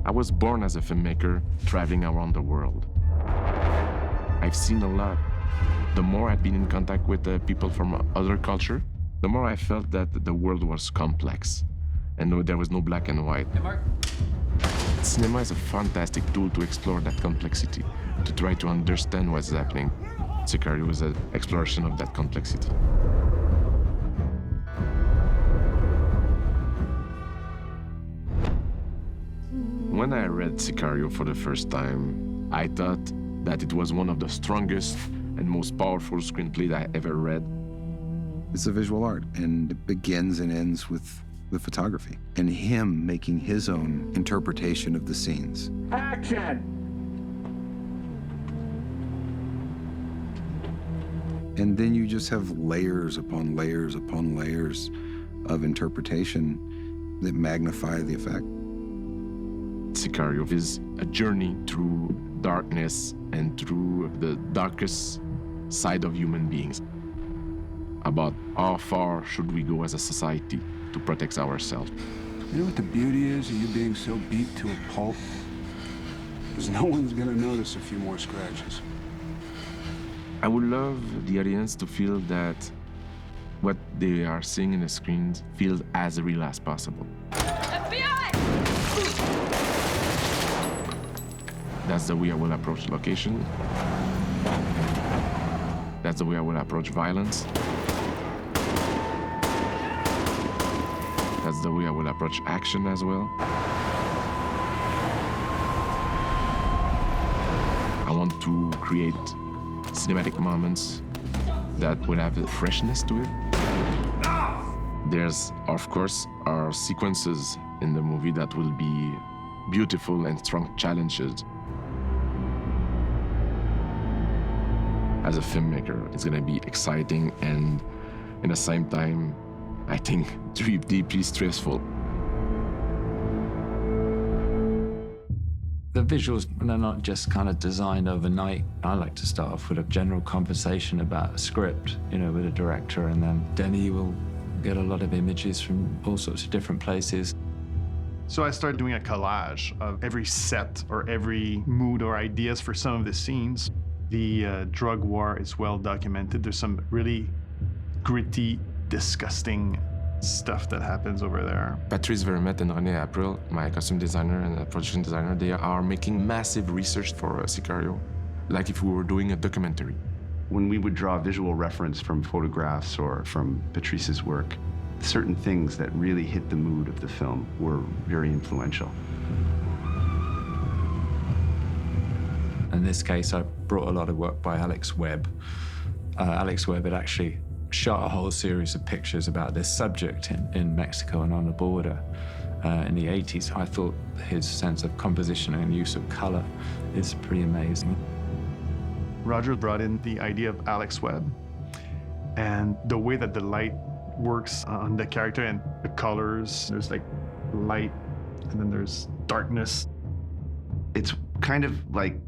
I was born as a filmmaker, traveling around the world. I've seen a lot. The more I've been in contact with people from other culture, the more I felt that the world was complex and there was no black and white. Hey, Mark. Cinema is a fantastic tool to explore that complexity, to try to understand what's happening. Sicario is an exploration of that complexity. When I read Sicario for the first time, I thought that it was one of the strongest and most powerful screenplays I ever read. It's a visual art, and it begins and ends with the photography and him making his own interpretation of the scenes. Action! And then you just have layers upon layers upon layers of interpretation that magnify the effect. Sicario is a journey through darkness and through the darkest side of human beings, about how far should we go as a society to protect ourselves. You know what the beauty is of you being so beat to a pulp? Is no one's gonna notice a few more scratches. I would love the audience to feel that what they are seeing in the screen feels as real as possible. FBI! That's the way I will approach location. That's the way I will approach violence. That's the way I will approach action as well. I want to create cinematic moments that will have a freshness to it. There's, of course, our sequences in the movie that will be beautiful and strong challenges. As a filmmaker, it's gonna be exciting and, in the same time, I think, deeply stressful. The visuals, they're not just kind of designed overnight. I like to start off with a general conversation about a script, with a director, and then Denis will get a lot of images from all sorts of different places. So I started doing a collage of every set or every mood or ideas for some of the scenes. The drug war is well documented. There's some really gritty, disgusting stuff that happens over there. Patrice Vermette and René April, my costume designer and production designer, they are making massive research for Sicario, like if we were doing a documentary. When we would draw visual reference from photographs or from Patrice's work, certain things that really hit the mood of the film were very influential. In this case, I brought a lot of work by Alex Webb. Alex Webb had actually shot a whole series of pictures about this subject in Mexico and on the border in the 80s. I thought his sense of composition and use of color is pretty amazing. Roger brought in the idea of Alex Webb and the way that the light works on the character and the colors. There's like light and then there's darkness. It's kind of like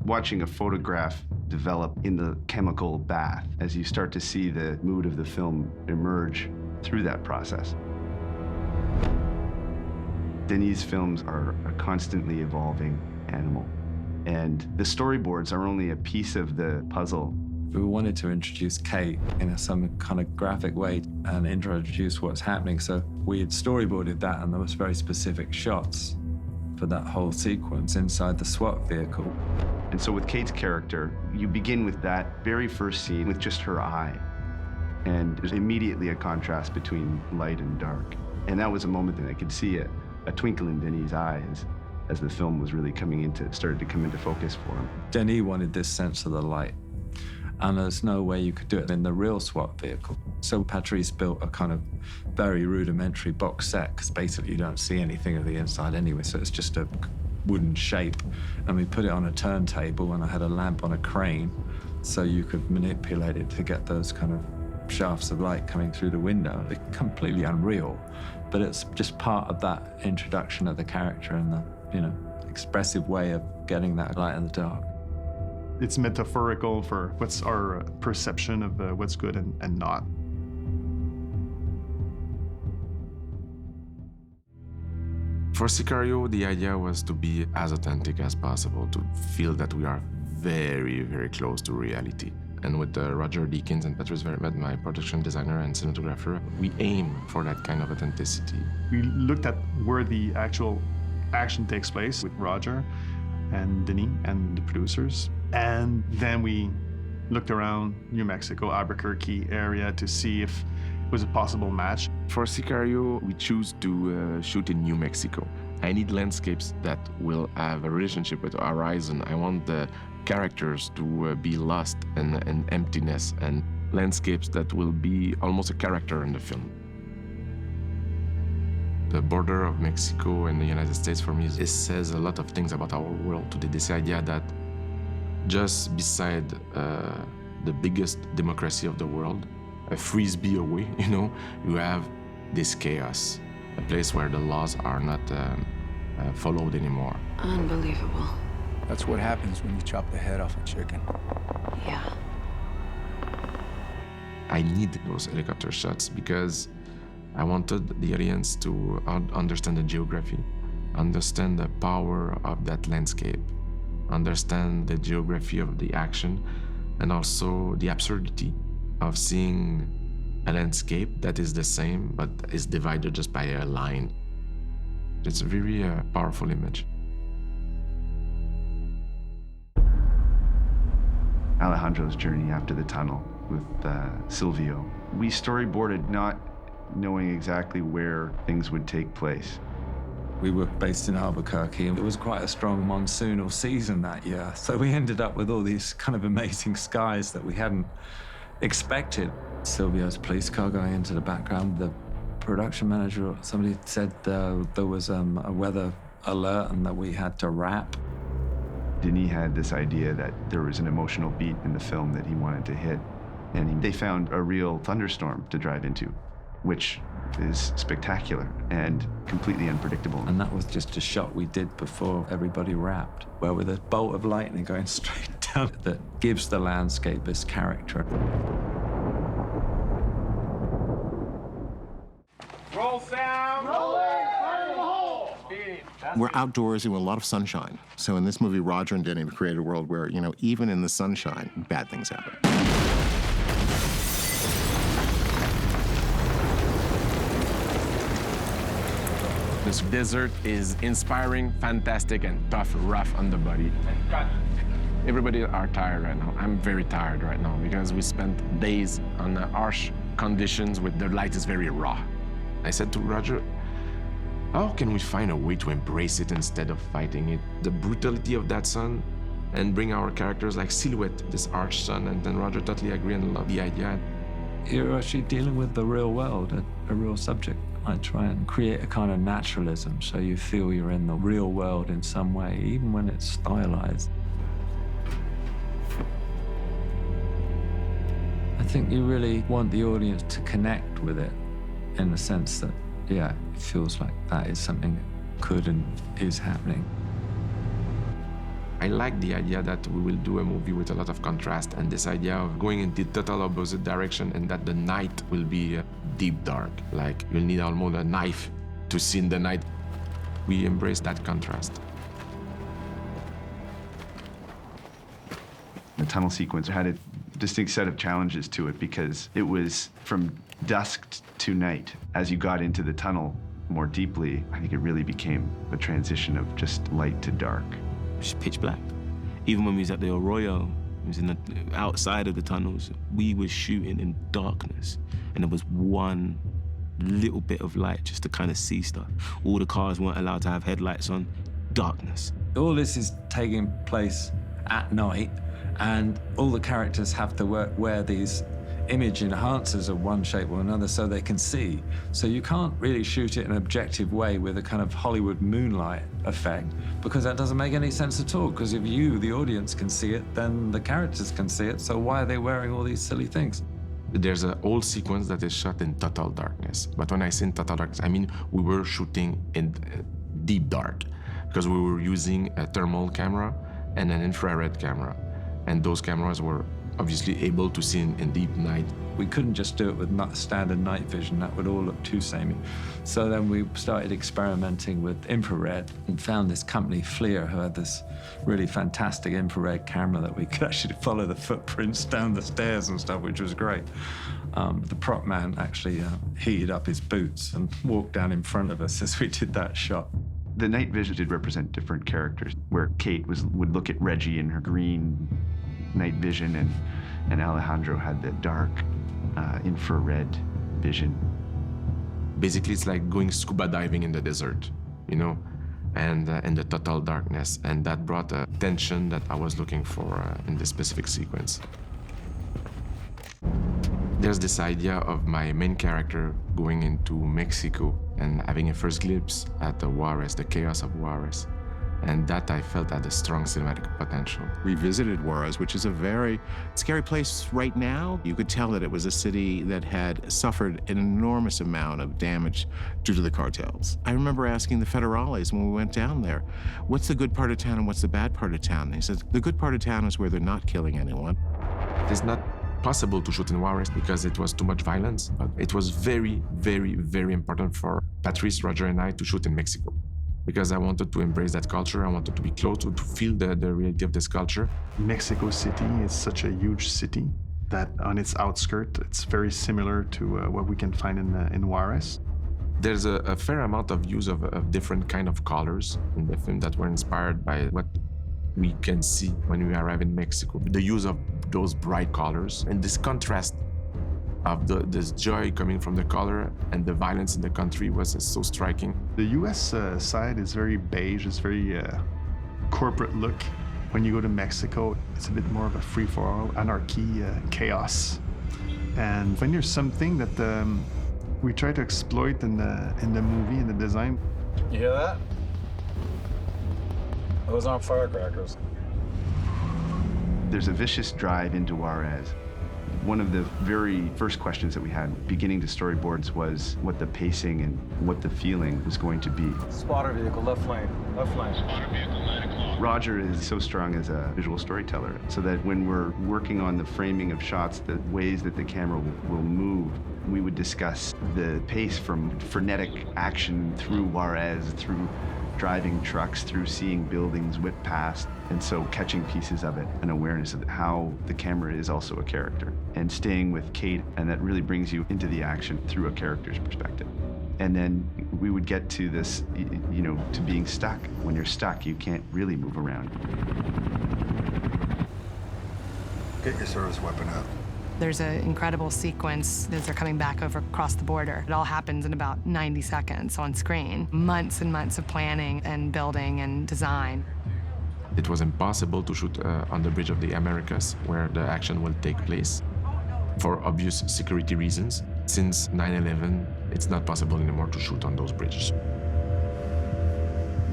watching a photograph develop in the chemical bath as you start to see the mood of the film emerge through that process. Denis' films are a constantly evolving animal, and the storyboards are only a piece of the puzzle. We wanted to introduce Kate in some kind of graphic way and introduce what's happening, so we had storyboarded that, and there was very specific shots for that whole sequence inside the SWAT vehicle. And so with Kate's character, you begin with that very first scene with just her eye. And there's immediately a contrast between light and dark. And that was a moment that I could see a twinkle in Denis' eyes as the film was really started to come into focus for him. Denis wanted this sense of the light. And there's no way you could do it in the real SWAT vehicle. So Patrice built a kind of very rudimentary box set, because basically you don't see anything of the inside anyway, so it's just a wooden shape. And we put it on a turntable, and I had a lamp on a crane, so you could manipulate it to get those kind of shafts of light coming through the window. It's completely unreal, but it's just part of that introduction of the character and the, expressive way of getting that light in the dark. It's metaphorical for what's our perception of what's good and not. For Sicario, the idea was to be as authentic as possible, to feel that we are very, very close to reality. And with Roger Deakins and Patrice Vermette, my production designer and cinematographer, we aim for that kind of authenticity. We looked at where the actual action takes place with Roger and Denis and the producers. And then we looked around New Mexico, Albuquerque area to see if it was a possible match. For Sicario, we choose to shoot in New Mexico. I need landscapes that will have a relationship with the horizon. I want the characters to be lost in emptiness, and landscapes that will be almost a character in the film. The border of Mexico and the United States for me, it says a lot of things about our world today. This idea that just beside the biggest democracy of the world, a frisbee away, you have this chaos, a place where the laws are not followed anymore. Unbelievable. That's what happens when you chop the head off a chicken. Yeah. I need those helicopter shots because I wanted the audience to understand the geography, understand the power of that landscape, understand the geography of the action, and also the absurdity of seeing a landscape that is the same but is divided just by a line. It's a very powerful image. Alejandro's journey after the tunnel with Silvio. We storyboarded not knowing exactly where things would take place. We were based in Albuquerque, and it was quite a strong monsoonal season that year. So we ended up with all these kind of amazing skies that we hadn't expected. Silvio's police car going into the background. The production manager, somebody said there was a weather alert and that we had to rap. Denis had this idea that there was an emotional beat in the film that he wanted to hit. And they found a real thunderstorm to drive into, which is spectacular and completely unpredictable. And that was just a shot we did before everybody rapped, where with a bolt of lightning going straight down that gives the landscape this character. Roll sound. Rolling. Fire in the hole. We're outdoors and with a lot of sunshine. So in this movie, Roger and Denny have created a world where, even in the sunshine, bad things happen. This desert is inspiring, fantastic, and tough, rough on the body. Everybody are tired right now. I'm very tired right now because we spent days on harsh conditions with the light is very raw. I said to Roger, how can we find a way to embrace it instead of fighting it? The brutality of that sun, and bring our characters like Silhouette, this harsh sun, and then Roger totally agree and love the idea. You're actually dealing with the real world, a real subject. I try and create a kind of naturalism so you feel you're in the real world in some way, even when it's stylized. I think you really want the audience to connect with it in the sense that, yeah, it feels like that is something that could and is happening. I like the idea that we will do a movie with a lot of contrast and this idea of going in the total opposite direction and that the night will be deep dark. Like you'll need almost a knife to see in the night. We embrace that contrast. The tunnel sequence had a distinct set of challenges to it because it was from dusk to night. As you got into the tunnel more deeply, I think it really became a transition of just light to dark. Just pitch black. Even when we was at the Arroyo, it was in the outside of the tunnels, we were shooting in darkness, and there was one little bit of light just to kind of see stuff. All the cars weren't allowed to have headlights on. Darkness. All this is taking place at night, and all the characters have to wear these image enhancers of one shape or another so they can see. So you can't really shoot it in an objective way with a kind of Hollywood moonlight effect, because that doesn't make any sense at all, because if you, the audience, can see it, then the characters can see it, so why are they wearing all these silly things? There's a whole sequence that is shot in total darkness. But when I say in total darkness, I mean we were shooting in deep dark because we were using a thermal camera and an infrared camera. And those cameras were obviously able to see in deep night. We couldn't just do it with standard night vision. That would all look too samey. So then we started experimenting with infrared and found this company, FLIR, who had this really fantastic infrared camera that we could actually follow the footprints down the stairs and stuff, which was great. The prop man actually heated up his boots and walked down in front of us as we did that shot. The night vision did represent different characters, where Kate would look at Reggie in her green night vision, and Alejandro had the dark infrared vision. Basically, it's like going scuba diving in the desert, you know, and in the total darkness. And that brought a tension that I was looking for in this specific sequence. There's this idea of my main character going into Mexico and having a first glimpse at the Juarez, the chaos of Juarez. And that I felt had a strong cinematic potential. We visited Juarez, which is a very scary place right now. You could tell that it was a city that had suffered an enormous amount of damage due to the cartels. I remember asking the federales when we went down there, what's the good part of town and what's the bad part of town? And he said, the good part of town is where they're not killing anyone. It's not possible to shoot in Juarez because it was too much violence. But it was very, very, very important for Patrice, Roger, and I to shoot in Mexico, because I wanted to embrace that culture. I wanted to be close to feel the reality of this culture. Mexico City is such a huge city that on its outskirts, it's very similar to what we can find in Juarez. There's a fair amount of use of different kind of colors in the film that were inspired by what we can see when we arrive in Mexico. The use of those bright colors and this contrast of this joy coming from the color and the violence in the country was so striking. The US side is very beige, it's very corporate look. When you go to Mexico, it's a bit more of a free-for-all, anarchy, chaos. And when there's something that we try to exploit in the movie, in the design. You hear that? Those aren't firecrackers. There's a vicious drive into Juarez. One of the very first questions that we had beginning to storyboards was what the pacing and what the feeling was going to be. Spotter vehicle, left lane, left lane. Spotter vehicle, 9 o'clock. Roger is so strong as a visual storyteller, so that when we're working on the framing of shots, the ways that the camera will move, we would discuss the pace from frenetic action through Juarez, through driving trucks, through seeing buildings whip past, and so catching pieces of it, an awareness of how the camera is also a character, and staying with Kate, and that really brings you into the action through a character's perspective. And then we would get to this, you know, to being stuck. When you're stuck, you can't really move around. Get your service weapon out. There's an incredible sequence as they're coming back over across the border. It all happens in about 90 seconds on screen. Months and months of planning and building and design. It was impossible to shoot on the Bridge of the Americas, where the action will take place, for obvious security reasons. Since 9/11, it's not possible anymore to shoot on those bridges.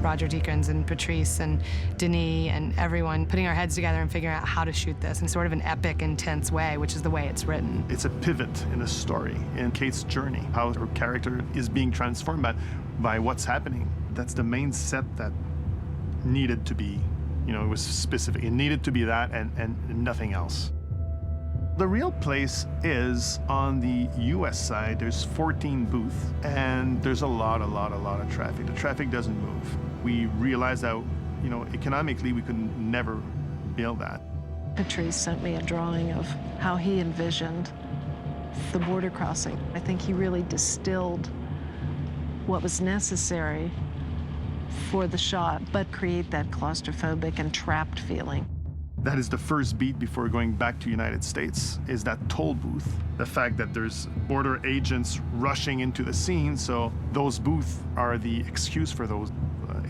Roger Deakins and Patrice and Denis and everyone putting our heads together and figuring out how to shoot this in sort of an epic, intense way, which is the way it's written. It's a pivot in the story, in Kate's journey, how her character is being transformed by what's happening. That's the main set that needed to be, you know, it was specific. It needed to be that and nothing else. The real place is on the US side. There's 14 booths, and there's a lot of traffic. The traffic doesn't move. We realized that, you know, economically, we could never build that. Patrice sent me a drawing of how he envisioned the border crossing. I think he really distilled what was necessary for the shot, but create that claustrophobic and trapped feeling. That is the first beat before going back to United States, is that toll booth. The fact that there's border agents rushing into the scene, so those booths are the excuse for those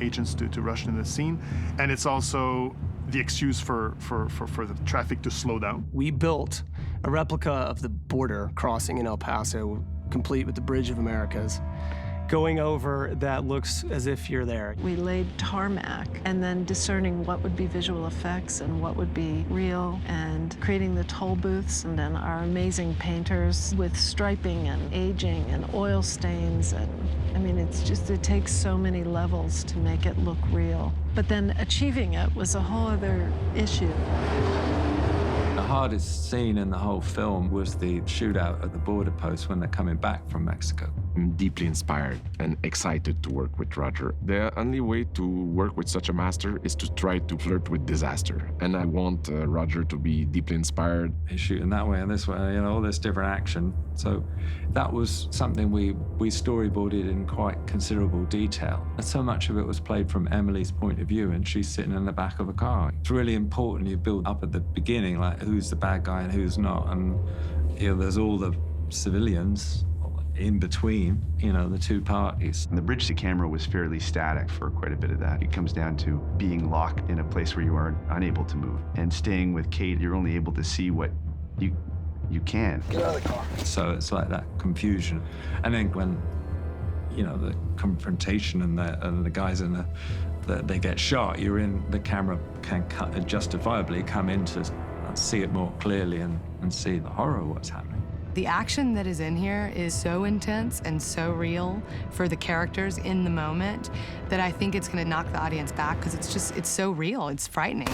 agents to rush into the scene. And it's also the excuse for the traffic to slow down. We built a replica of the border crossing in El Paso, complete with the Bridge of Americas, going over that looks as if you're there. We laid tarmac and then discerning what would be visual effects and what would be real, and creating the toll booths, and then our amazing painters with striping and aging and oil stains. And I mean, it's just, it takes so many levels to make it look real. But then achieving it was a whole other issue. hardest scene in the whole film was the shootout at the border post when they're coming back from Mexico. I'm deeply inspired and excited to work with Roger. The only way to work with such a master is to try to flirt with disaster. And I want Roger to be deeply inspired. He's shooting that way and this way, you know, all this different action. So that was something we storyboarded in quite considerable detail. And so much of it was played from Emily's point of view, and she's sitting in the back of a car. It's really important you build up at the beginning, like who's the bad guy and who's not. And, you know, there's all the civilians in between, you know, the two parties. And the bridge to camera was fairly static for quite a bit of that. It comes down to being locked in a place where you are unable to move. And staying with Kate, you're only able to see what you can. Get out of the car. So it's like that confusion. And then when, you know, the confrontation and the guys in they get shot, you're in, the camera can justifiably come in to see it more clearly and see the horror of what's happening. The action that is in here is so intense and so real for the characters in the moment that I think it's gonna knock the audience back because it's so real, it's frightening.